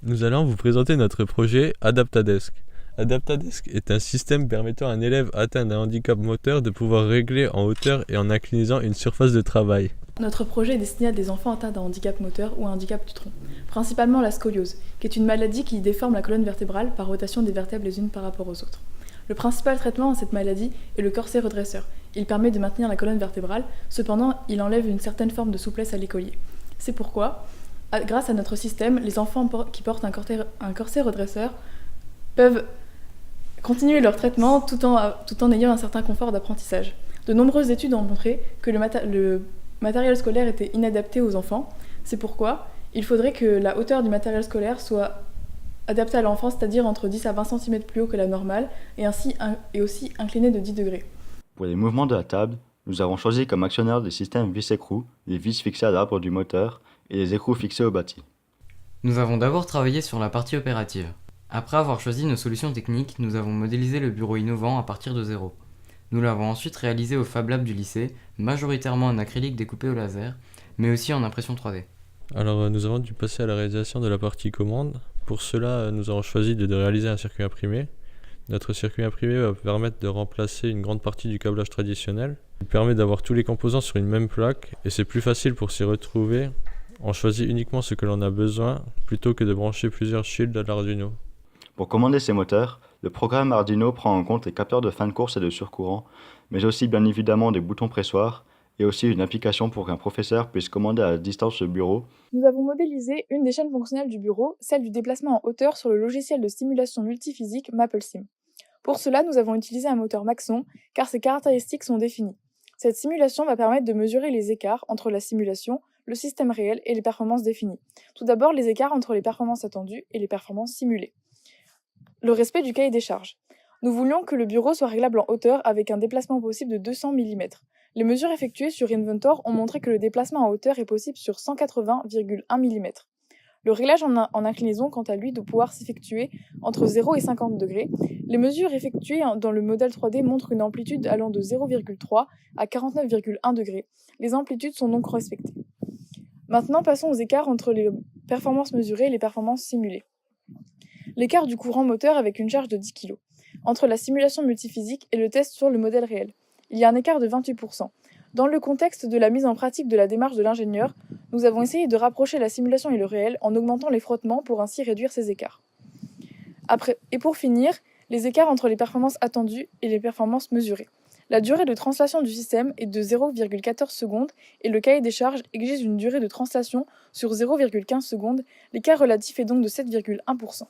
Nous allons vous présenter notre projet Adaptadesk. Adaptadesk est un système permettant à un élève atteint d'un handicap moteur de pouvoir régler en hauteur et en inclinant une surface de travail. Notre projet est destiné à des enfants atteints d'un handicap moteur ou un handicap du tronc, principalement la scoliose, qui est une maladie qui déforme la colonne vertébrale par rotation des vertèbres les unes par rapport aux autres. Le principal traitement à cette maladie est le corset redresseur. Il permet de maintenir la colonne vertébrale, cependant il enlève une certaine forme de souplesse à l'écolier. C'est pourquoi, grâce à notre système, les enfants qui portent un corset redresseur peuvent continuer leur traitement tout en ayant un certain confort d'apprentissage. De nombreuses études ont montré que le matériel scolaire était inadapté aux enfants. C'est pourquoi il faudrait que la hauteur du matériel scolaire soit adaptée à l'enfant, c'est-à-dire entre 10 à 20 cm plus haut que la normale, et aussi inclinée de 10 degrés. Pour les mouvements de la table, nous avons choisi comme actionnaire des systèmes vis-écrous, les vis fixées à l'arbre du moteur et les écrous fixés au bâti. Nous avons d'abord travaillé sur la partie opérative. Après avoir choisi nos solutions techniques, nous avons modélisé le bureau innovant à partir de zéro. Nous l'avons ensuite réalisé au Fab Lab du lycée, majoritairement en acrylique découpé au laser, mais aussi en impression 3D. Alors nous avons dû passer à la réalisation de la partie commande. Pour cela, nous avons choisi de réaliser un circuit imprimé. Notre circuit imprimé va permettre de remplacer une grande partie du câblage traditionnel. Il permet d'avoir tous les composants sur une même plaque et c'est plus facile pour s'y retrouver. On choisit uniquement ce que l'on a besoin plutôt que de brancher plusieurs shields à l'Arduino. Pour commander ces moteurs, le programme Arduino prend en compte les capteurs de fin de course et de surcourant, mais aussi bien évidemment des boutons pressoirs, et aussi une application pour qu'un professeur puisse commander à distance le bureau. Nous avons modélisé une des chaînes fonctionnelles du bureau, celle du déplacement en hauteur sur le logiciel de simulation multiphysique MapleSim. Pour cela, nous avons utilisé un moteur Maxon, car ses caractéristiques sont définies. Cette simulation va permettre de mesurer les écarts entre la simulation, le système réel et les performances définies. Tout d'abord, les écarts entre les performances attendues et les performances simulées. Le respect du cahier des charges. Nous voulions que le bureau soit réglable en hauteur avec un déplacement possible de 200 mm. Les mesures effectuées sur Inventor ont montré que le déplacement en hauteur est possible sur 180,1 mm. Le réglage en inclinaison, quant à lui, doit pouvoir s'effectuer entre 0 et 50 degrés. Les mesures effectuées dans le modèle 3D montrent une amplitude allant de 0,3 à 49,1 degrés. Les amplitudes sont donc respectées. Maintenant, passons aux écarts entre les performances mesurées et les performances simulées. L'écart du courant moteur avec une charge de 10 kg, entre la simulation multiphysique et le test sur le modèle réel. Il y a un écart de 28%. Dans le contexte de la mise en pratique de la démarche de l'ingénieur, nous avons essayé de rapprocher la simulation et le réel en augmentant les frottements pour ainsi réduire ces écarts. Et pour finir, les écarts entre les performances attendues et les performances mesurées. La durée de translation du système est de 0,14 secondes et le cahier des charges exige une durée de translation sur 0,15 secondes. L'écart relatif est donc de 7,1%.